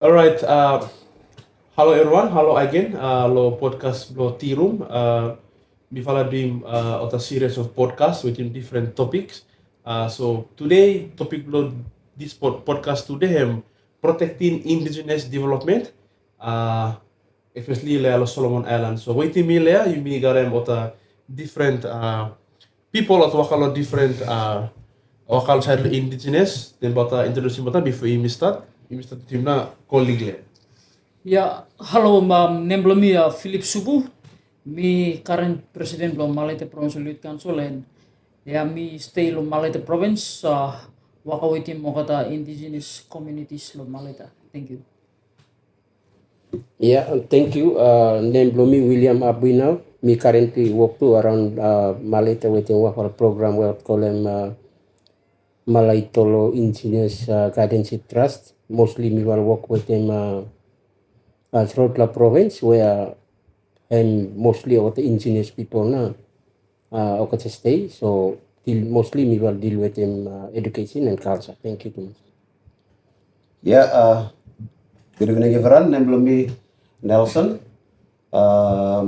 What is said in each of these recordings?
All right. Hello everyone. Hello again. Lo podcast lo tea room. We follow doing of a series of podcasts within different topics. So today topic lo this podcast today protecting indigenous development. Uh, Especially le Solomon Islands. So waiting me le you me garem of a different people at wakalo different wakalo side lo indigenous. Then bata introducing bata before you start. You start team na colleague le. Ya, halo nemblomi Philip Subu, mi current president lo Malaita Provincial Youth Council and mi stay lo Malaita Province wakawiti mo kata indigenous communities lo Malaita. Thank you. Yeah, thank you. Name Blumi William Abuinau. Me currently work to around Malay waiting work for a program we call them Malay Tolo Indigenous Guidance Trust. Mostly me will work with them throughout the province where and mostly all the indigenous people na okay stay. So mostly me will deal with them education and culture. Thank you too much. Yeah, good evening everyone. I'm Lumi Nelson.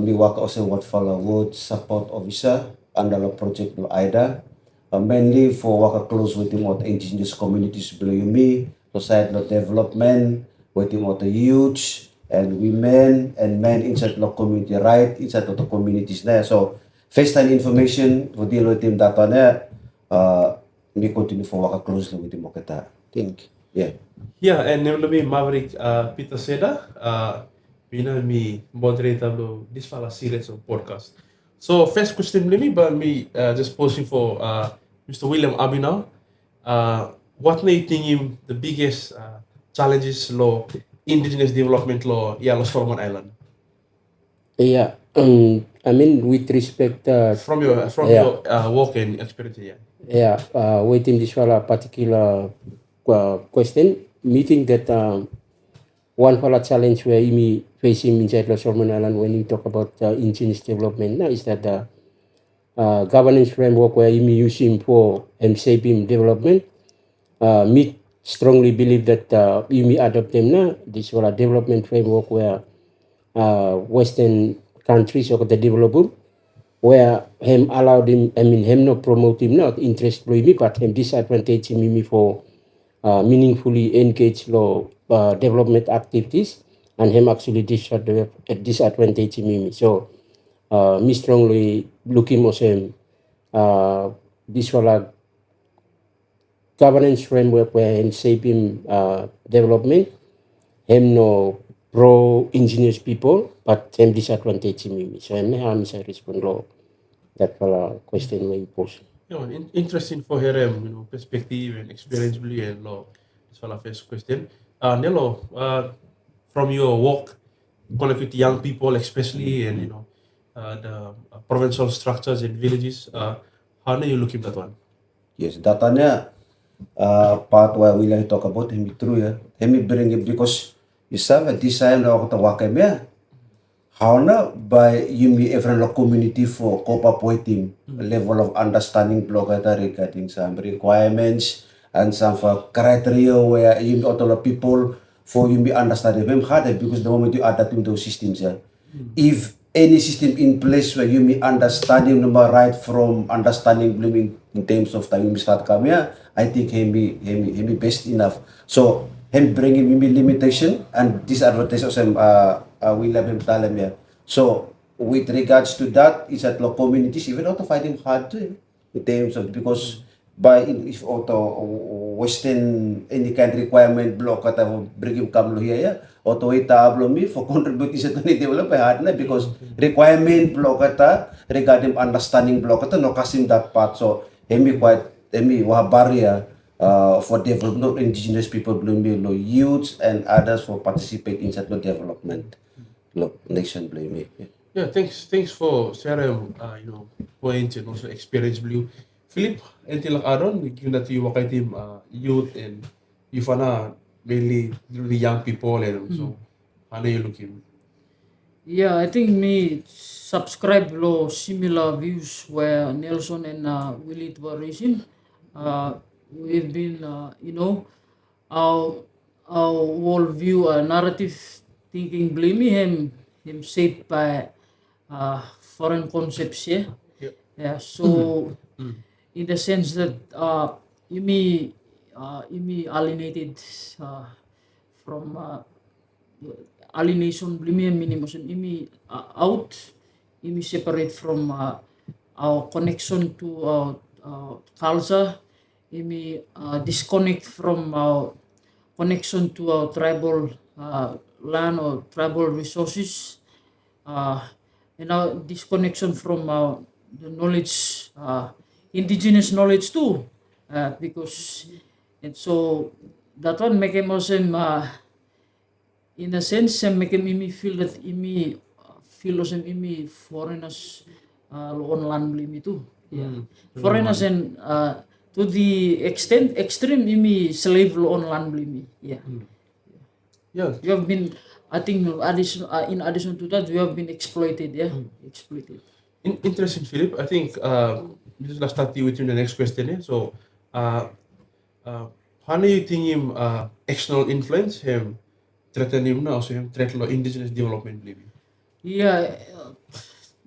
Me work also what follow wood support officer under the project lo AIDA. Mainly for work close with them what indigenous communities below me, societal development, with them what the youth and women and men inside the community right inside of the communities there. So first time information for deal with them data there. Me continue for work closely with them kita. Think. Yeah. Yeah, and name Maverick Peter Seda. Me moderator of this fella series of podcast. So first question me, but me just posing for Mr. William Abinau. What do you think him the biggest challenges law indigenous development law lo Solomon Island? Yeah, I mean with respect From your Yeah. your work and experience, yeah. Yeah, waiting this for a particular question, meeting that one for a challenge where me facing inside the Solomon Island when you talk about indigenous development now is that the governance framework where me using for shaping development, me strongly believe that you me adopt them now, this for a development framework where Western countries or the developed where him allowed him, I mean, him not promote him, not interest me, but him disadvantage me for meaningfully engage law development activities, and him actually disadvantage me. So, me strongly looking at him, this was a governance framework where him shaping development, him no pro indigenous people, but him disadvantage me. So, him I'm respond law. That question where you pose. Interesting for her, perspective and experience beli and law. This fella first question. Nelo, from your work, connect with young people, especially, and the provincial structures and villages. How are you looking at that one? Yes, datanya part where we like talk about him true yeah. Him bring it because you serve a design of the wakem yeah. How na by you every community for cope up with him level of understanding block regarding some requirements and some for criteria where you auto people for you be understanding them harder because the moment you adapt into those systems yeah. If any system in place where you may understanding number right from understanding blooming in terms of time you start come here, I think he be best enough. So him bringing me limitation and disadvantage of some we love him talent here. So with regards to that, is that local communities even auto fighting hard too in terms of because by if auto Western any kind requirement block at bring him come here yeah auto tablo me for contribute sa to ni develop hard na because requirement block at regarding understanding block at no kasim that part so hemi quite hemi wa barrier for development of indigenous people blooming lo youths and others for participate in such development lo nation blooming yeah. Yeah, thanks for sharing, points and also experience blue. Philip, until like Aaron, given that you work at team youth and you fana mainly really young people and so how are you looking? Yeah, I think me subscribe lo similar views where Nelson and Willie were raising. We've been, our worldview, narrative thinking, believe him shaped by foreign concepts. Yeah. So in the sense that imi alienated from alienation, believe me, minimum imi out, imi separate from our connection to our culture, imi disconnect from our connection to our tribal land or tribal resources, uh, and our disconnection from the knowledge, indigenous knowledge too, because and so that one make him also in a sense make him me feel that imi feel also imi foreigners on land beli too, yeah. Foreigners and to the extent extreme imi slave on land beli, yeah. Yeah. You have been, I think, in addition to that, you have been exploited, yeah, exploited. Interesting, Philip. I think this is last start with you the next question. So, how do you think him external influence him threaten him now? So him threat lo indigenous development maybe. Yeah,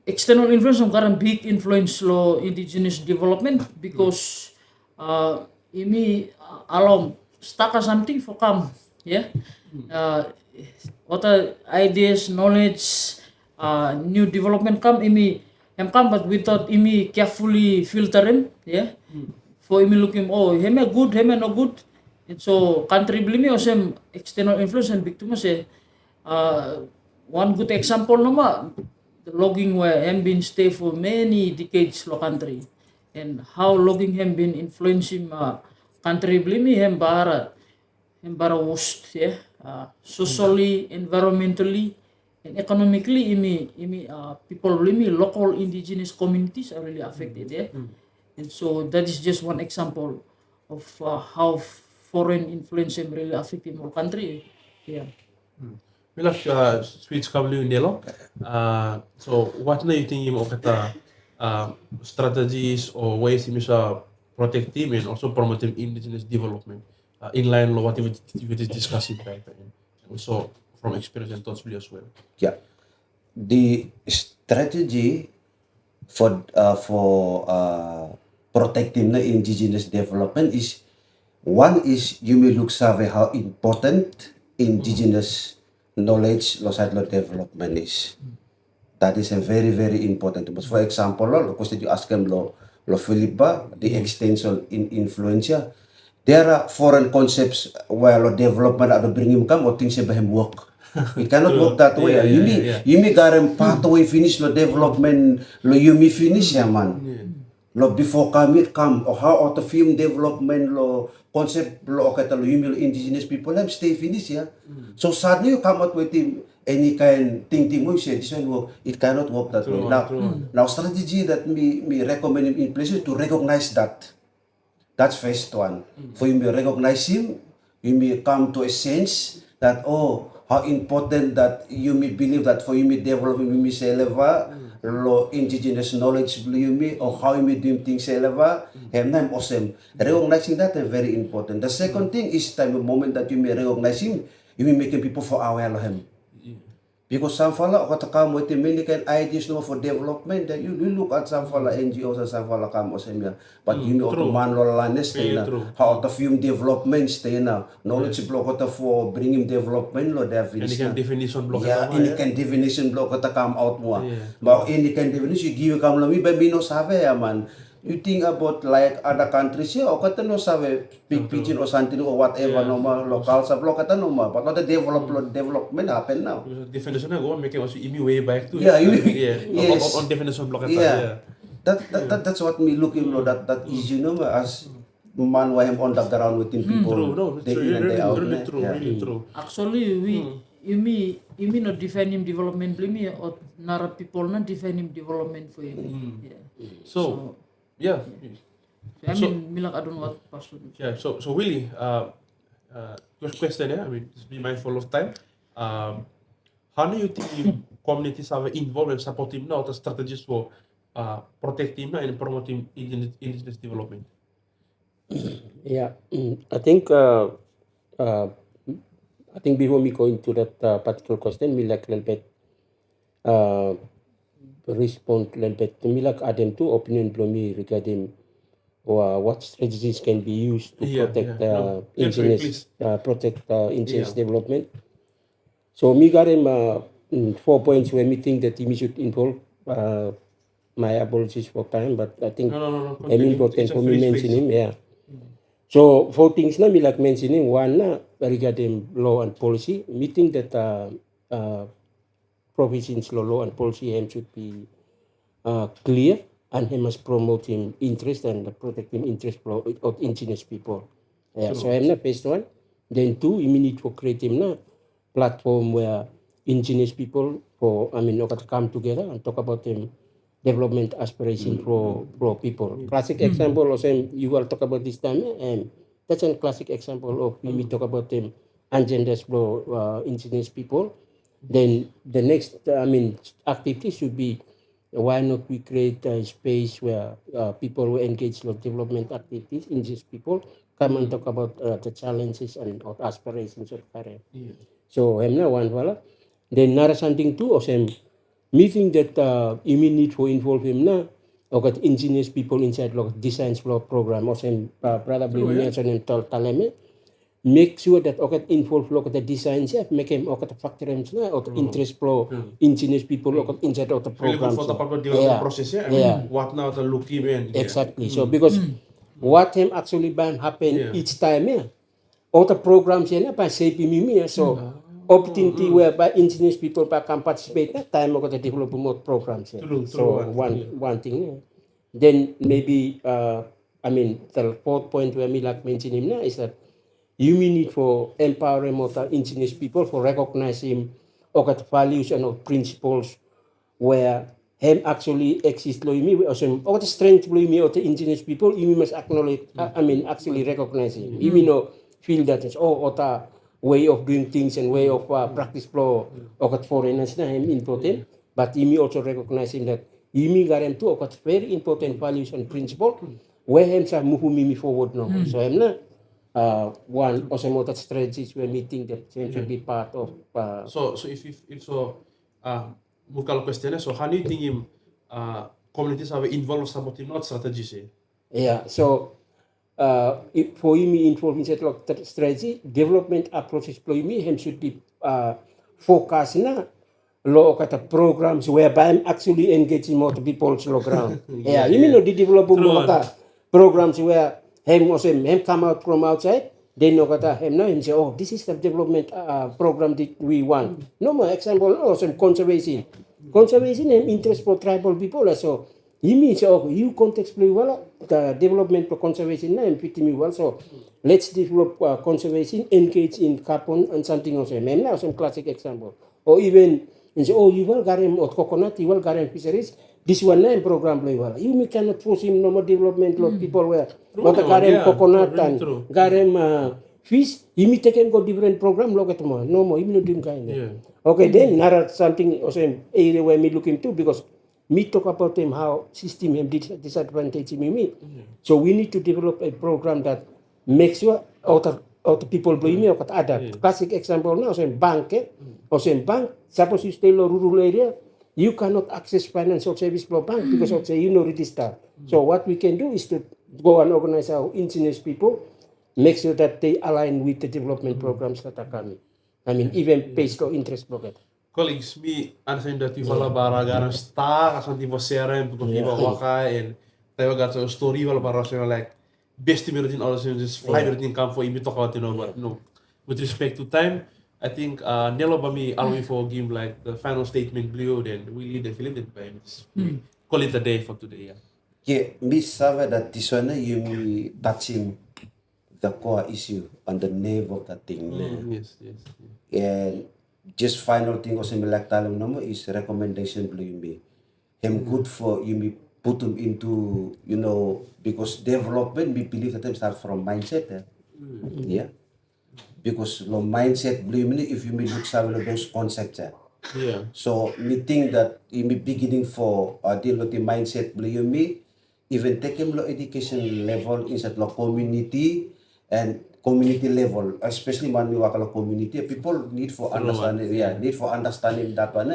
external influence ang karang big influence lo indigenous development because ini alom staka something for come, yeah. What are ideas, knowledge, new development come imi come but without imi carefully filtering, yeah. For imi looking heme good, heme no good. And so country beli also external influence and big too much one good example nama the logging where have been stay for many decades lo country and how logging have been influencing country beli hem bara worst, yeah, socially, environmentally, and economically imi people beli local indigenous communities are really affected, yeah. And so that is just one example of how foreign influence really affecting our country, yeah. We'll switch kablu nelo. So what do you think him kata strategies or ways him bisa protect him and also promoting indigenous development in line with what we is discussing back then. Also from experience and thoughts as well. Yeah. The strategy for protecting the indigenous development is one is you may look survey how important indigenous knowledge lo development is. That is a very very important. But for example, lo question you ask them lo Philippa, the extension in influenza. There are foreign concepts where lo development are bringing come or things about work. It cannot work that way. You may garem pathway finish lo development lo you may finish ya man. Lo before come or how auto film development lo concept lo kata lo you indigenous people have stay finish ya. So suddenly you come out with any kind thinking you say this one work. It cannot work that way. Now strategy that me recommend in place is to recognize that. That's first one. For you to recognize him, you may come to a sense that how important that you may believe that for you may develop you may say lo indigenous knowledge you may or how you may do things awesome. Recognizing that is very important. The second thing is time the moment that you may recognize him, you may making people for aware of him. Because some fella come with many kind ideas for development that you look at some fella NGOs and some fella come but you know to man lo lanes how to film development stay na knowledge block for bringing development lo definition block any kind definition block come out mo but any kind definition give come lo mi no sabe man. You think about like other countries o kata no sabe big pigeon or something or whatever no local sa block kata no but not the development happen now. Definition na go making also imi way back to yes. on definition block that's what me looking that is as man why I'm on the ground within people day in and day out. Really true. Actually imi no define him development beli or nara people na define him development for him. So I mean, Milak, I don't know what pastor. Yeah, so Willie, question I mean, just be mindful of time. How do you think communities are involved and supporting now the strategies for protecting and promoting indigenous development? Yeah, I think I think before me go into that particular question, me like a little bit uh, respond a little bit. Me like add them to opinion below me regarding what strategies can be used to Yeah, protect yeah. No, feel free, please. indigenous Yeah. development. So me got him 4 points where me think that he should involve. My apologies for time, but I think No. Continue. It's important a for me free mention space. him. Yeah. So 4 things na me like mentioning one na regarding law and policy. Me think that uh, provisions law and policy him should be clear and he must promote him interest and protect him interest of indigenous people. Yeah, so True. I'm na first one. Then two, you need to create him na platform where indigenous people come together and talk about them development aspiration for people. Classic example of them you will talk about this time, and that's a classic example of when we talk about them agendas for indigenous people. Then the next, activity should be why not we create a space where people who engage in development activities, indigenous people, come and talk about the challenges and aspirations of career. Yeah. So I'm na one wala. Then nara something too of them meeting that need for involve him na o kat indigenous people inside lo design flow program o sem probably True, yeah. mention in taleme make sure that o kat involve lo kat design chef make him o kat factories na o interest flow indigenous people o kat inside of the Really good programs. for the proper development process. Yeah. I mean, Yeah. what now the looking man? Yeah. Exactly. So because what him actually ban happen Yeah. each time other programs yan pa shape mimi so opportunity whereby indigenous people pa can participate na time mo to develop more programs yan. True So one. Yeah. one thing then maybe the fourth point where me like mentioning na is that you need for empowering more indigenous people for recognizing the values and principles where him actually exist lo imi also the strength lo imi the indigenous people imi must acknowledge actually recognize it imi no feel that it's ota way of doing things and way of practice flow foreigners na him important but imi also recognizing that imi garen to very important values and principle where him sa move imi forward no so him na one also more that strategies we're meeting that should be part of So if so, mukal question. So how do you think him communities have involved about him not strategies? yeah, so for me involved in set strategy, development approaches for me him should be focus na law kata programs whereby I'm actually engaging more people on the ground. Yeah, you mean no the develop True more one. programs where him also him come out from outside. Then no kata him now him say oh this is the development program that we want. No more example also conservation. Conservation and interest for tribal people so. You mean so you context play well the development for conservation and fit me well so let's develop conservation engage in carbon and something else. And now some classic example or even and say oh you will garem or coconut you will garem fisheries this one name program play well you me cannot force him no more development of people where but garem coconut and True. garem fish you me take go different program look at more no more you me no doing kind. Yeah. Okay, then another something also area where me looking to because me talk about them how system have disadvantage me. So we need to develop a program that makes sure other people believe me or other. Classic example now bank or bank suppose you stay in a rural area you cannot access financial service for bank because of say you know register. So what we can do is to go and organize our indigenous people, make sure that they align with the development programs that are coming. Even based on interest pocket. Colleagues, me understand that you vala baragaran star asan ti vasera because you waka and tayo got a story vala para sa like best meron also just fly meron come for imi talk about but no with respect to time I think Nelo ba mi allow for game like the final statement blue then we lead the Philippines by call it a day for today. Yeah. Yeah, me sabe that this one you me touching the core issue on the nave of the thing. Yes. And just final thing also me like talam namo is recommendation blue me. Him good for you me put him into because development we believe that them start from mindset. Yeah. Because lo mindset blue me if you me look some of those concepts. Yeah. So me think that in the beginning for deal with the mindset blue me even take him low education level inside the community and community level, especially when we work on community, people need for understanding, need for understanding that one,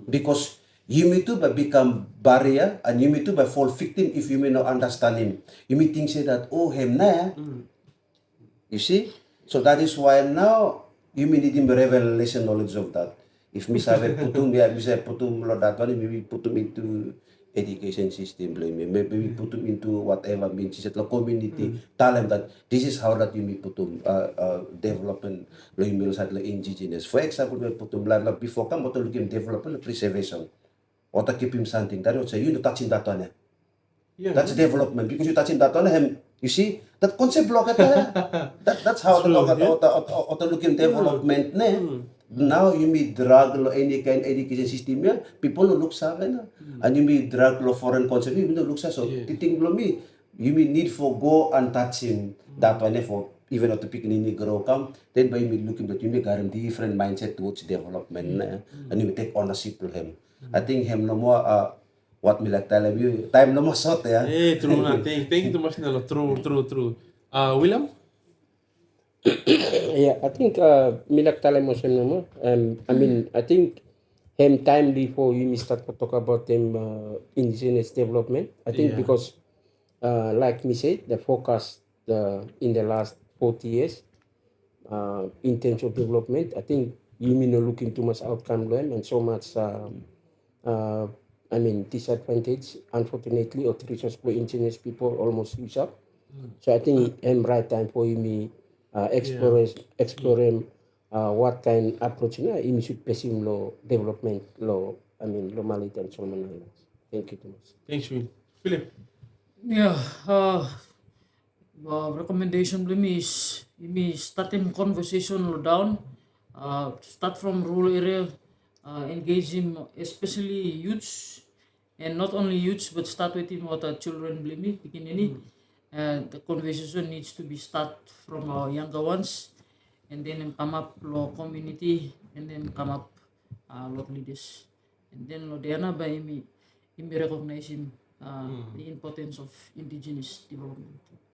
because you may too become barrier and you may too fall victim if you may not understand him. You may think say that, oh, him na, you see? So that is why now you may need him revelation knowledge of that. If me sabe putum, bisa putum lo that one, maybe put him into education system, maybe we put him into whatever means it's a community. Tell them that this is how that you may put him development lo email side lo indigenous. For example, we put him like before come what looking development preservation. Or to keep him something. That would say you know touching that one. That's development because you're touching that one. You see that concept block at that's how the looking development. Now you may drag any kind education system. People no look savvy, and you may drag foreign concept. You no look so. Titing me, you may need for go and touching that one for even at the beginning grow come. Then by me looking that you may guarantee different mindset towards development, and you may take ownership to him. I think him no more. What me like tell you, time no more short True na. Thank you too much, Nelo. True. William? Yeah, I think milak tala mo siya naman. I mean, I think timely for you start to talk about indigenous development. I think because like me said, the focus in the last 40 years in terms of development, I think you mean not looking too much outcome them and so much I mean disadvantage unfortunately or resource for indigenous people almost use up. So I think right time for me explore what kind approach you should pursue law development law I mean law Malay and Solomon Islands. Thank you too much. Thanks, Will. Philip? Yeah, recommendation for me is starting conversation down, start from rural area, engage him, especially youths, and not only youths, but start with him what children believe me, begin any. The conversation needs to be start from our younger ones, and then come up law community, and then come up law leaders, and then lo Diana by me recognize him the importance of indigenous development.